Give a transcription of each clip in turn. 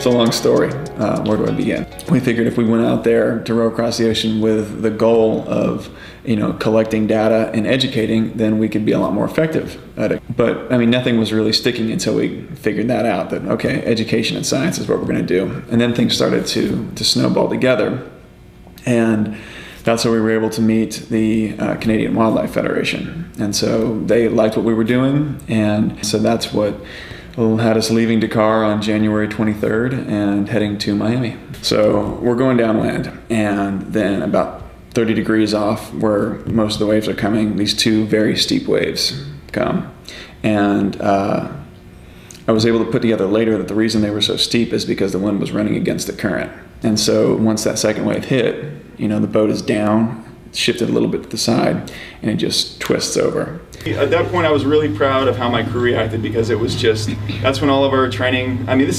a long story. Where do I begin? We figured if we went out there to row across the ocean with the goal of, collecting data and educating, then we could be a lot more effective at it. But I mean, nothing was really sticking until we figured that out, that okay, education and science is what we're going to do. And then things started to snowball together. And that's how we were able to meet the Canadian Wildlife Federation. And so they liked what we were doing. And so that's what had us leaving Dakar on January 23rd and heading to Miami. So we're going downwind, and then about 30 degrees off where most of the waves are coming, these two very steep waves come. And I was able to put together later that the reason they were so steep is because the wind was running against the current. And so once that second wave hit, the boat is down, it's shifted a little bit to the side, and it just twists over. At that point, I was really proud of how my crew reacted, because it was just, that's when all of our training, I mean,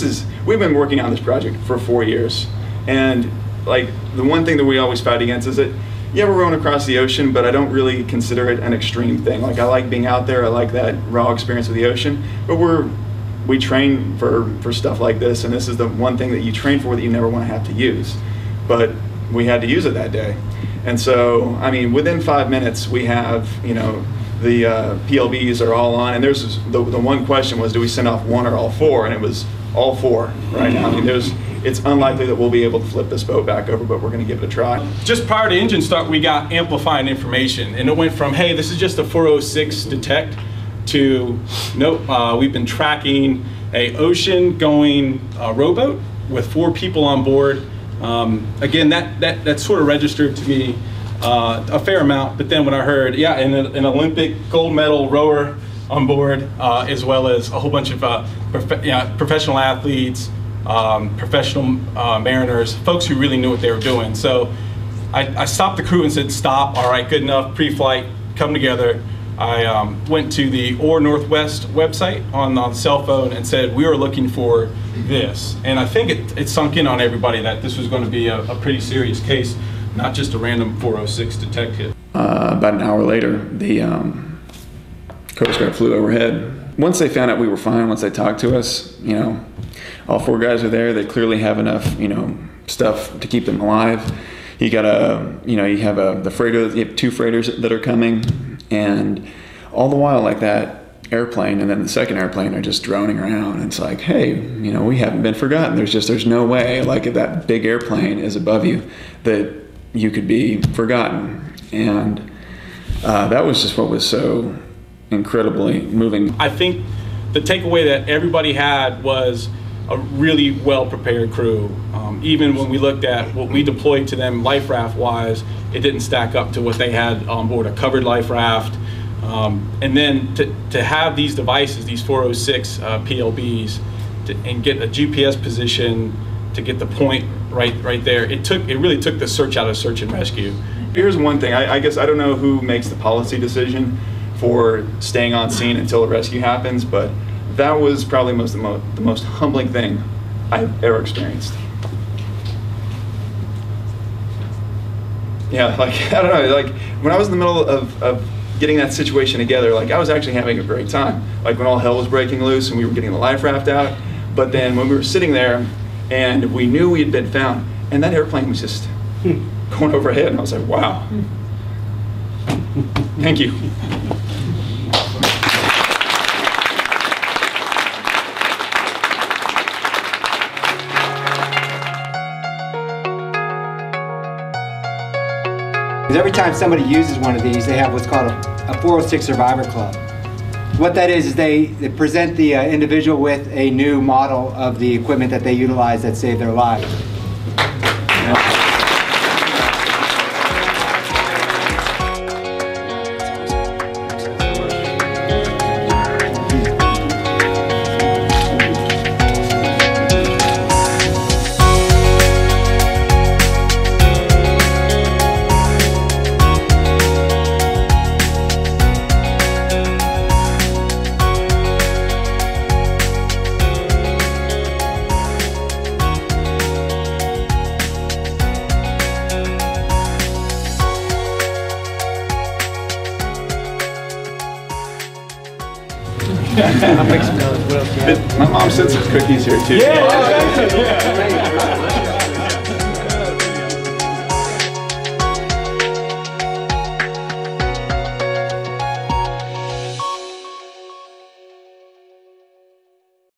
we've been working on this project for 4 years. And like, the one thing that we always fight against is that, yeah, we're rowing across the ocean, but I don't really consider it an extreme thing. Like, I like being out there, I like that raw experience of the ocean, but we train for stuff like this, and this is the one thing that you train for that you never want to have to use. But we had to use it that day. And so, I mean, within 5 minutes, we have, the PLBs are all on, and there's the one question was, do we send off one or all four? And it was all four right now. I mean, it's unlikely that we'll be able to flip this boat back over, but we're going to give it a try. Just prior to engine start, we got amplifying information, and it went from, hey, this is just a 406 detect, to, nope, we've been tracking a ocean-going rowboat with 4 people on board. Again, that sort of registered to me a fair amount, but then when I heard, yeah, an Olympic gold medal rower on board, as well as a whole bunch of professional athletes, professional mariners, folks who really knew what they were doing. So I stopped the crew and said, stop, all right, good enough, pre-flight, come together. I went to the OR Northwest website on the cell phone and said, we are looking for this. And I think it sunk in on everybody that this was going to be a pretty serious case, not just a random 406 detect hit. About an hour later, the Coast Guard flew overhead. Once they found out we were fine, once they talked to us, all 4 guys are there. They clearly have enough, stuff to keep them alive. You got you have the freighter, you have 2 freighters that are coming, and all the while, like, that airplane and then the second airplane are just droning around. And it's like, hey, we haven't been forgotten. There's no way, like, if that big airplane is above you, that you could be forgotten. And that was just what was so incredibly moving. I think the takeaway that everybody had was a really well-prepared crew. Even when we looked at what we deployed to them life raft wise, it didn't stack up to what they had on board a covered life raft. And then to have these devices, these 406 PLBs, and get a GPS position to get the point right there, it really took the search out of search and rescue. Here's one thing, I guess I don't know who makes the policy decision for staying on scene until a rescue happens, but that was probably the most humbling thing I've ever experienced. Yeah, like, I don't know, like, when I was in the middle of getting that situation together, like, I was actually having a great time. Like, when all hell was breaking loose and we were getting the life raft out, but then when we were sitting there and we knew we had been found, and that airplane was just going overhead, and I was like, wow. Thank you. Every time somebody uses one of these, they have what's called a 406 Survivor Club. What that is they present the individual with a new model of the equipment that they utilize that saved their lives. My mom sent some cookies here too. Yeah,